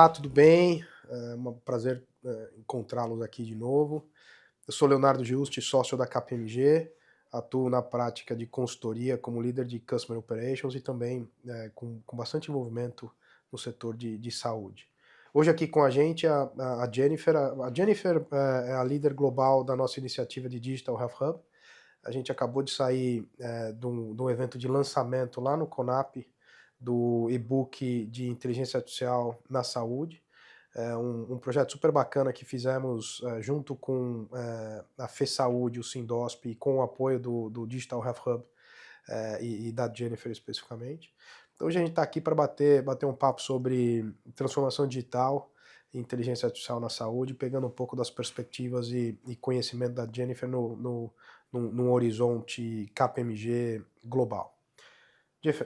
Olá, tudo bem? É um prazer encontrá-los aqui de novo. Eu sou Leonardo Giusti, sócio da KPMG, atuo na prática de consultoria como líder de Customer Operations e também com bastante envolvimento no setor de saúde. Hoje aqui com a gente a Jennifer. A Jennifer é a líder global da nossa iniciativa de Digital Health Hub. A gente acabou de sair de um evento de lançamento lá no CONAP, do e-book de Inteligência Artificial na Saúde. É um projeto super bacana que fizemos junto com a FESAÚDE, o Sindosp, e com o apoio do Digital Health Hub e da Jennifer especificamente. Então hoje a gente está aqui para bater um papo sobre transformação digital e inteligência artificial na saúde, pegando um pouco das perspectivas e conhecimento da Jennifer num horizonte KPMG global.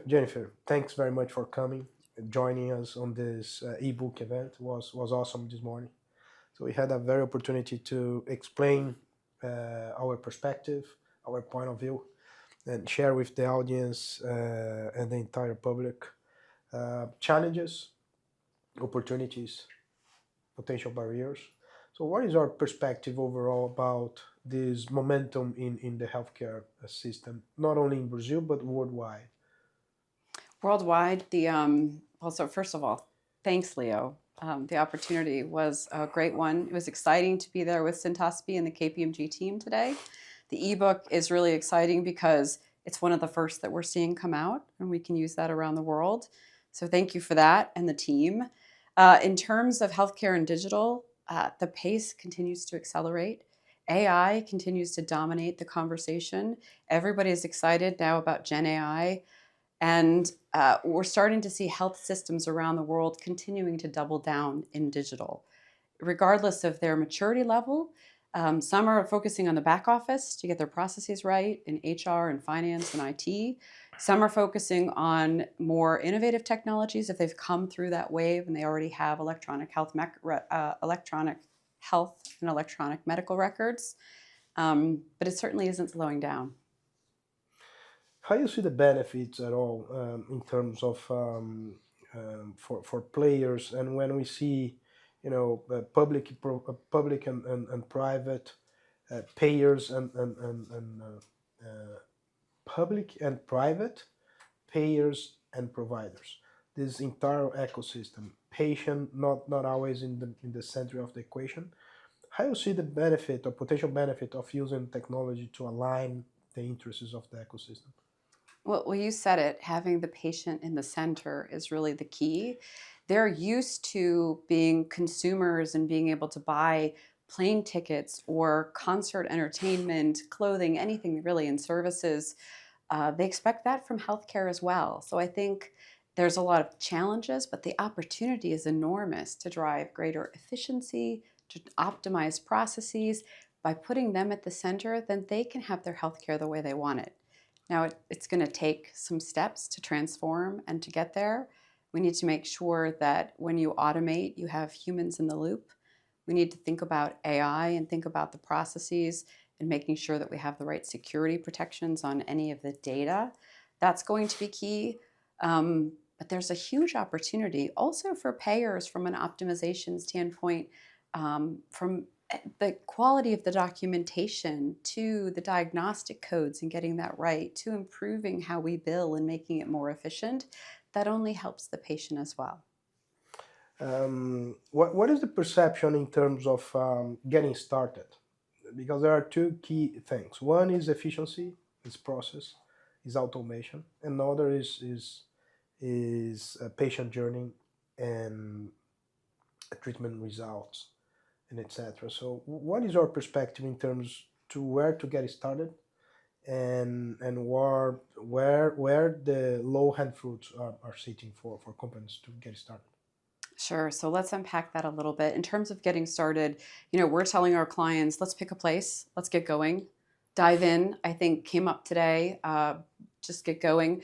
Jennifer, thanks very much for coming, joining us on this ebook event. Was awesome this morning. So we had a very opportunity to explain our perspective, our point of view, and share with the audience and the entire public challenges, opportunities, potential barriers. So what is our perspective overall about this momentum in the healthcare system, not only in Brazil, but worldwide? Worldwide, so first of all, thanks, Leo. The opportunity was a great one. It was exciting to be there with Sintospi and the KPMG team today. The ebook is really exciting because it's one of the first that we're seeing come out, and we can use that around the world. So thank you for that and the team. In terms of healthcare and digital, the pace continues to accelerate. AI continues to dominate the conversation. Everybody is excited now about Gen AI. And we're starting to see health systems around the world continuing to double down in digital. Regardless of their maturity level, some are focusing on the back office to get their processes right in HR and finance and IT. Some are focusing on more innovative technologies if they've come through that wave and they already have electronic health and electronic medical records. But it certainly isn't slowing down. How do you see the benefits at all in terms of for players, and when we see, public and private payers and public and private payers and providers, this entire ecosystem, patient not always in the center of the equation. How do you see the benefit or potential benefit of using technology to align the interests of the ecosystem? Well, you said it, having the patient in the center is really the key. They're used to being consumers and being able to buy plane tickets or concert entertainment, clothing, anything really in services. They expect that from healthcare as well. So I think there's a lot of challenges, but the opportunity is enormous to drive greater efficiency, to optimize processes. By putting them at the center, then they can have their healthcare the way they want it. Now, it's going to take some steps to transform and to get there. We need to make sure that when you automate, you have humans in the loop. We need to think about AI and think about the processes and making sure that we have the right security protections on any of the data. That's going to be key. But there's a huge opportunity also for payers from an optimization standpoint, from the quality of the documentation to the diagnostic codes and getting that right, to improving how we bill and making it more efficient. That only helps the patient as well. What is the perception in terms of getting started? Because there are two key things. One is efficiency, is process, is automation, and another is patient journey and treatment results, and etc. So what is your perspective in terms to where to get started and where the low-hanging fruits are sitting for companies to get started? Sure. So let's unpack that a little bit. In terms of getting started, we're telling our clients, let's pick a place, let's get going, dive in. I think came up today, just get going.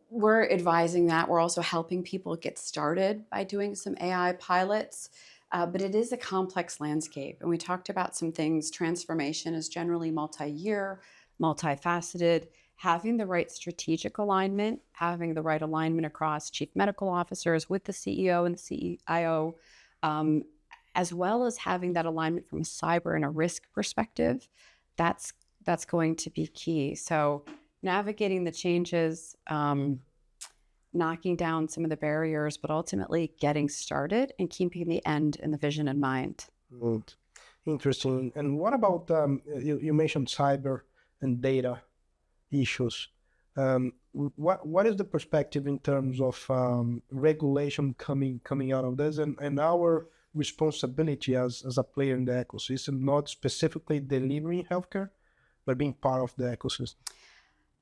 We're advising that. We're also helping people get started by doing some AI pilots. But it is a complex landscape. And we talked about some things. Transformation is generally multi-year, multifaceted. having the right strategic alignment, having the right alignment across chief medical officers with the CEO and the CIO, as well as having that alignment from a cyber and a risk perspective, that's going to be key. So navigating the changes, knocking down some of the barriers, but ultimately getting started and keeping the end and the vision in mind. Good. Interesting. And what about, you mentioned cyber and data issues. What is the perspective in terms of regulation coming out of this, and our responsibility as a player in the ecosystem, not specifically delivering healthcare, but being part of the ecosystem?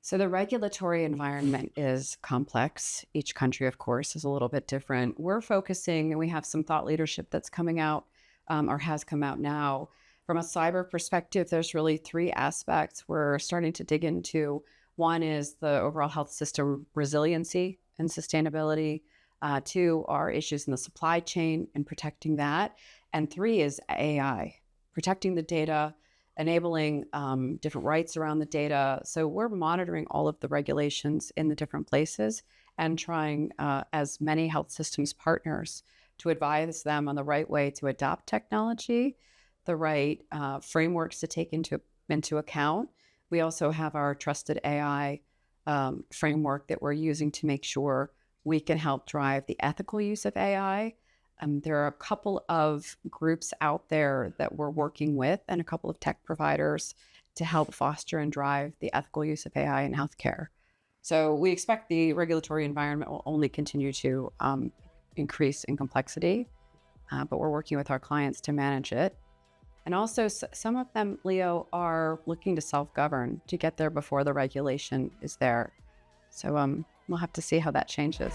So the regulatory environment is complex. Each country, of course, is a little bit different. We're focusing, and we have some thought leadership that's coming out or has come out now. From a cyber perspective, there's really three aspects we're starting to dig into. One is the overall health system resiliency and sustainability. Two are issues in the supply chain and protecting that. And three is AI, protecting the data, enabling different rights around the data. So we're monitoring all of the regulations in the different places and trying as many health systems partners to advise them on the right way to adopt technology, the right frameworks to take into account. We also have our trusted AI framework that we're using to make sure we can help drive the ethical use of AI. There are a couple of groups out there that we're working with and a couple of tech providers to help foster and drive the ethical use of AI in healthcare. So we expect the regulatory environment will only continue to increase in complexity, but we're working with our clients to manage it. And also some of them, Leo, are looking to self-govern to get there before the regulation is there. So we'll have to see how that changes.